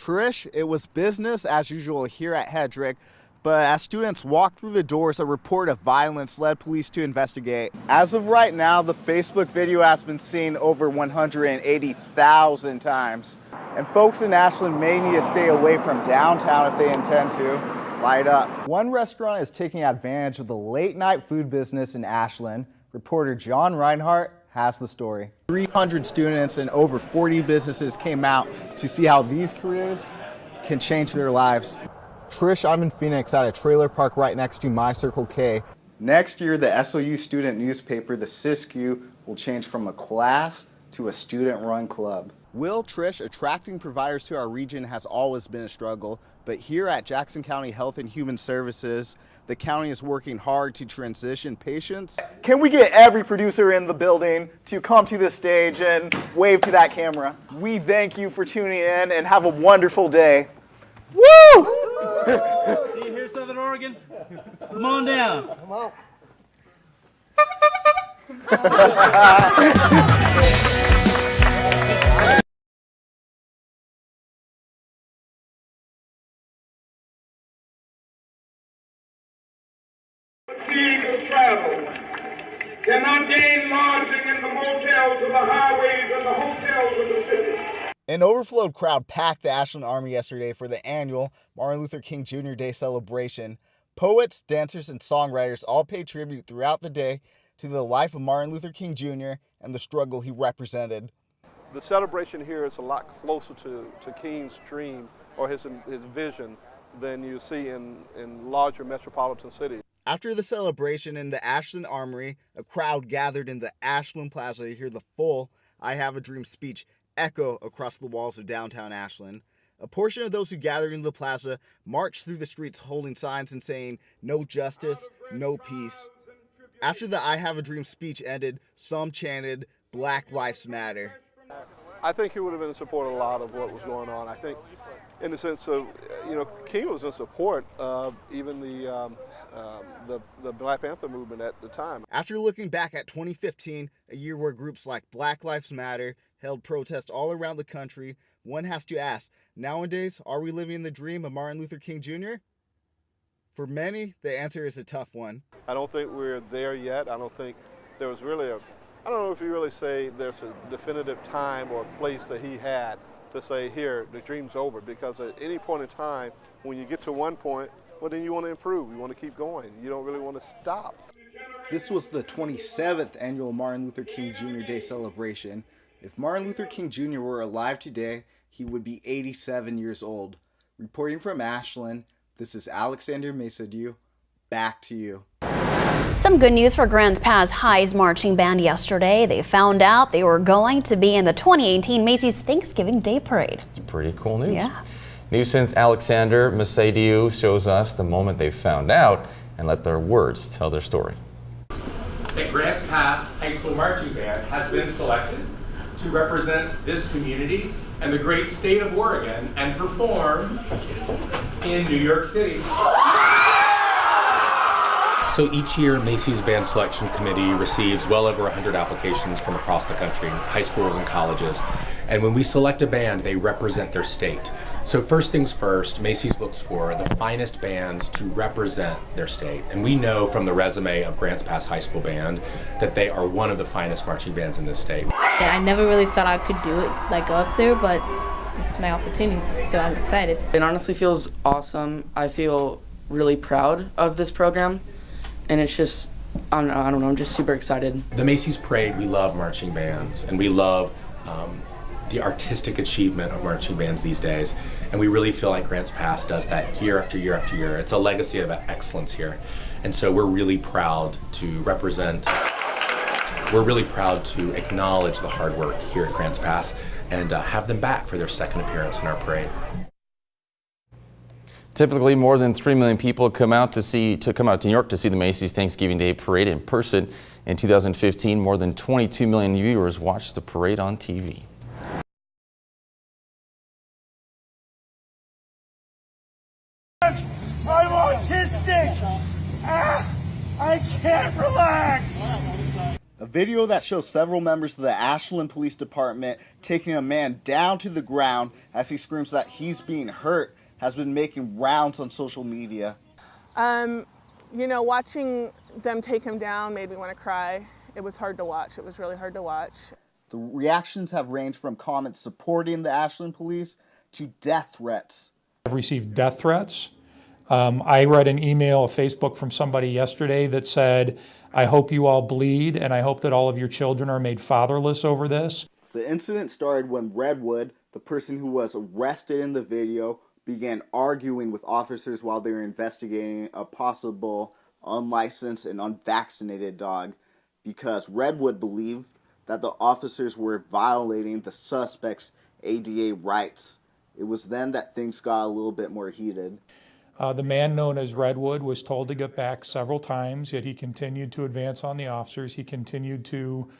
Trish, it was business as usual here at Hedrick, but as students walked through the doors, a report of violence led police to investigate. As of right now, the Facebook video has been seen over 180,000 times. And folks in Ashland may need to stay away from downtown if they intend to light up. One restaurant is taking advantage of the late night food business in Ashland. Reporter John Reinhardt has the story. 300 students and over 40 businesses came out to see how these careers can change their lives. Trish, I'm in Phoenix at a trailer park right next to my Circle K. Next year, the SOU student newspaper, the Siskiyou, will change from a class to a student-run club. Trish, attracting providers to our region has always been a struggle, but here at Jackson County Health and Human Services, the county is working hard to transition patients. Can we get every producer in the building to come to this stage and wave to that camera? We thank you for tuning in and have a wonderful day. Woo! See you here, Southern Oregon. Come on down. Come on. Of travel cannot gain lodging in the motels of the highways and the hotels of the city. An overflowed crowd packed the Ashland Army yesterday for the annual Martin Luther King Jr. Day celebration. Poets, dancers, and songwriters all paid tribute throughout the day to the life of Martin Luther King Jr. and the struggle he represented. The celebration here is a lot closer to King's dream or his vision than you see in larger metropolitan cities. After the celebration in the Ashland Armory, a crowd gathered in the Ashland Plaza to hear the full I Have a Dream speech echo across the walls of downtown Ashland. A portion of those who gathered in the plaza marched through the streets holding signs and saying, "No justice, no peace." After the I Have a Dream speech ended, some chanted, "Black Lives Matter." I think he would have been in support of a lot of what was going on. I think in the sense of, King was in support of even the Black Panther movement at the time. After looking back at 2015, a year where groups like Black Lives Matter held protests all around the country, one has to ask, nowadays, are we living the dream of Martin Luther King Jr.? For many, the answer is a tough one. I don't think we're there yet. I don't think there was really I don't know if you really say there's a definitive time or place that he had to say, here, the dream's over, because at any point in time, when you get to one point, well, then you want to improve. You want to keep going. You don't really want to stop. This was the 27th annual Martin Luther King Jr. Day celebration. If Martin Luther King Jr. were alive today, he would be 87 years old. Reporting from Ashland, this is Alexander MESADIEU. Back to you. Some good news for Grants Pass High's marching band yesterday. They found out they were going to be in the 2018 Macy's Thanksgiving Day Parade. It's pretty cool news. Yeah. News since Alexander MESADIEU shows us the moment they found out and let their words tell their story. The Grants Pass High School Marching Band has been selected to represent this community and the great state of Oregon and perform in New York City. So each year, Macy's Band Selection Committee receives well over 100 applications from across the country, high schools and colleges. And when we select a band, they represent their state. So first things first, Macy's looks for the finest bands to represent their state. And we know from the resume of Grants Pass High School Band that they are one of the finest marching bands in this state. Yeah, I never really thought I could do it, like go up there, but it's my opportunity, so I'm excited. It honestly feels awesome. I feel really proud of this program. And it's just, I don't know, I'm just super excited. The Macy's Parade, we love marching bands, and we love the artistic achievement of marching bands these days. And we really feel like Grants Pass does that year after year after year. It's a legacy of excellence here. And so we're really proud to represent, we're really proud to acknowledge the hard work here at Grants Pass and have them back for their second appearance in our parade. Typically, more than 3 million people come out to New York to see the Macy's Thanksgiving Day Parade in person. In 2015, more than 22 million viewers watched the parade on TV. I'm autistic. I can't relax. A video that shows several members of the Ashland Police Department taking a man down to the ground as he screams that he's being hurt has been making rounds on social media. You know, watching them take him down made me want to cry. It was hard to watch. It was really hard to watch. The reactions have ranged from comments supporting the Ashland police to death threats. I've received death threats. I read an email, a Facebook from somebody yesterday that said, I hope you all bleed and I hope that all of your children are made fatherless over this. The incident started when Redwood, the person who was arrested in the video, began arguing with officers while they were investigating a possible unlicensed and unvaccinated dog because Redwood believed that the officers were violating the suspect's ADA rights. It was then that things got a little bit more heated. The man known as Redwood was told to get back several times, yet he continued to advance on the officers. He continued to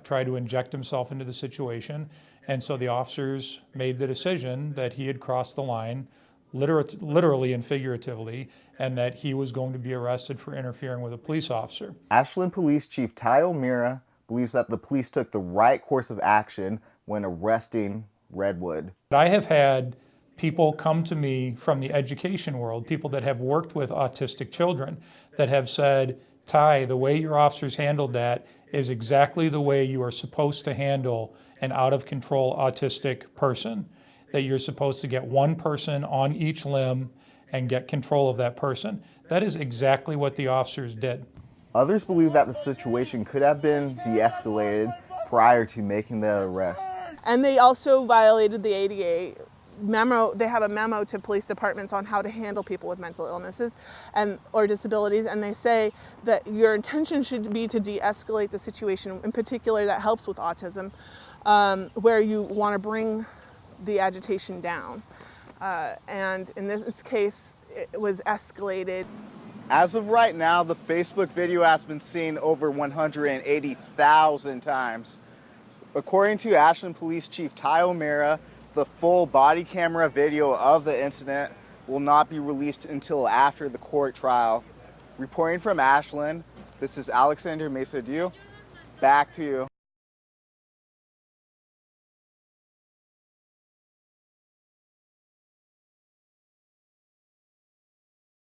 try to inject himself into the situation. And so the officers made the decision that he had crossed the line, literally and figuratively, and that he was going to be arrested for interfering with a police officer. Ashland Police Chief Ty O'Meara believes that the police took the right course of action when arresting Redwood. I have had people come to me from the education world, people that have worked with autistic children, that have said, Ty, the way your officers handled that is exactly the way you are supposed to handle an out-of-control autistic person, that you're supposed to get one person on each limb and get control of that person. That is exactly what the officers did. Others believe that the situation could have been de-escalated prior to making the arrest. And they also violated the ADA memo. They have a memo to police departments on how to handle people with mental illnesses or disabilities, and they say that your intention should be to de-escalate the situation. In particular, that helps with autism, where you want to bring the agitation down. And in this case, it was escalated. As of right now, the Facebook video has been seen over 180,000 times. According to Ashland Police Chief Ty O'Meara, the full body camera video of the incident will not be released until after the court trial. Reporting from Ashland, this is Alexander MESADIEU. Back to you.